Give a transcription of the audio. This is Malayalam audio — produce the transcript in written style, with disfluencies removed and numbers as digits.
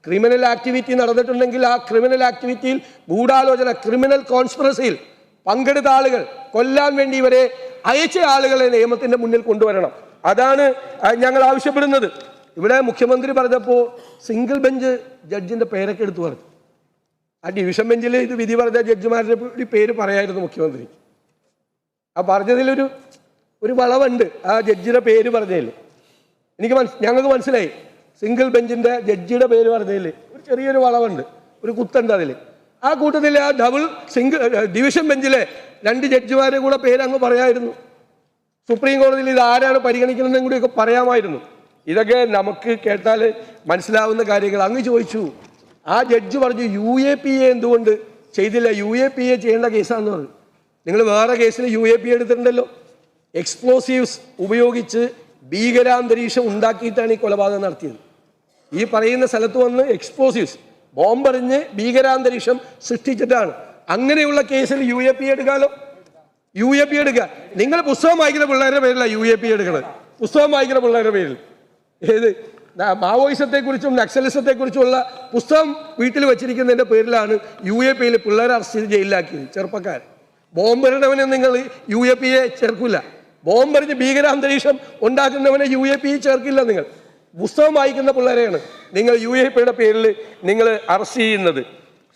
ക്രിമിനൽ ആക്ടിവിറ്റി നടന്നിട്ടുണ്ടെങ്കിൽ ആ ക്രിമിനൽ ആക്ടിവിറ്റിയിൽ ഗൂഢാലോചന, ക്രിമിനൽ കോൺസ്പിറസിയിൽ പങ്കെടുത്ത ആളുകൾ, കൊല്ലാൻ വേണ്ടി ഇവരെ അയച്ച ആളുകളെ നിയമത്തിന്റെ മുന്നിൽ കൊണ്ടുവരണം. അതാണ് ഞങ്ങൾ ആവശ്യപ്പെടുന്നത്. ഇവിടെ മുഖ്യമന്ത്രി പറഞ്ഞപ്പോൾ സിംഗിൾ ബെഞ്ച് ജഡ്ജിന്റെ പേരൊക്കെ എടുത്തു പറഞ്ഞു. ആ ഡിവിഷൻ ബെഞ്ചിൽ ഇത് വിധി പറഞ്ഞ ജഡ്ജിമാരുടെ പേര് പറയായിരുന്നു മുഖ്യമന്ത്രി. ആ പറഞ്ഞതിലൊരു വളവുണ്ട്. ആ ജഡ്ജിയുടെ പേര് പറഞ്ഞതിൽ ഞങ്ങൾക്ക് മനസ്സിലായി. സിംഗിൾ ബെഞ്ചിന്റെ ജഡ്ജിയുടെ പേര് പറഞ്ഞതിൽ ഒരു ചെറിയൊരു വളവുണ്ട്, ഒരു കുത്തുണ്ട് അതിൽ. ആ കൂട്ടത്തിൽ ആ ഡിവിഷൻ ബെഞ്ചിലെ 2 ജഡ്ജിമാരെ കൂടെ പേര് അങ്ങ് പറയായിരുന്നു. സുപ്രീം കോടതിയിൽ ഇത് ആരാണ് പരിഗണിക്കുന്നതെന്നും കൂടിയൊക്കെ പറയാമായിരുന്നു. ഇതൊക്കെ നമുക്ക് കേട്ടാൽ മനസ്സിലാവുന്ന കാര്യങ്ങൾ. അങ്ങ് ചോദിച്ചു, ആ ജഡ്ജി പറഞ്ഞു UAPA എന്തുകൊണ്ട് ചെയ്തില്ല? UAPA ചെയ്യേണ്ട കേസാണെന്ന് പറഞ്ഞു. നിങ്ങൾ വേറെ കേസിൽ UAPA എടുത്തിട്ടുണ്ടല്ലോ. എക്സ്പ്ലോസീവ്സ് ഉപയോഗിച്ച് ഭീകരാന്തരീക്ഷം ഉണ്ടാക്കിയിട്ടാണ് ഈ കൊലപാതകം നടത്തിയത്. ഈ പറയുന്ന സ്ഥലത്ത് വന്ന് എക്സ്പ്ലോസീവ്സ് ബോംബെറിഞ്ഞ് ഭീകരാന്തരീക്ഷം സൃഷ്ടിച്ചിട്ടാണ്. അങ്ങനെയുള്ള കേസിൽ UAPA എടുക്കാമല്ലോ. UAPA എടുക്കുക. നിങ്ങൾ പുസ്തകം വായിക്കുന്ന പിള്ളേരുടെ പേരിലാണ് UAPA എടുക്കുന്നത്. പുസ്തകം വായിക്കുന്ന പിള്ളേരുടെ പേരിൽ ഏത് മാവോയിസത്തെക്കുറിച്ചും നക്സലിസത്തെക്കുറിച്ചുമുള്ള പുസ്തകം വീട്ടിൽ വെച്ചിരിക്കുന്നതിൻ്റെ പേരിലാണ് UAPAയിൽ പിള്ളേരെ അറസ്റ്റ് ചെയ്ത് ജയിലിലാക്കിയത്. ചെറുപ്പക്കാർ ബോംബെറിഞ്ഞവനെ നിങ്ങൾ UAPA ചേർക്കില്ല. ബോംബെറിഞ്ഞ് ഭീകരാന്തരീക്ഷം ഉണ്ടാക്കുന്നവനെ UAPA ചേർക്കില്ല. നിങ്ങൾ പുസ്തകം വായിക്കുന്ന പിള്ളേരെയാണ് നിങ്ങൾ UAPAയുടെ പേരിൽ നിങ്ങൾ അറസ്റ്റ് ചെയ്യുന്നത്.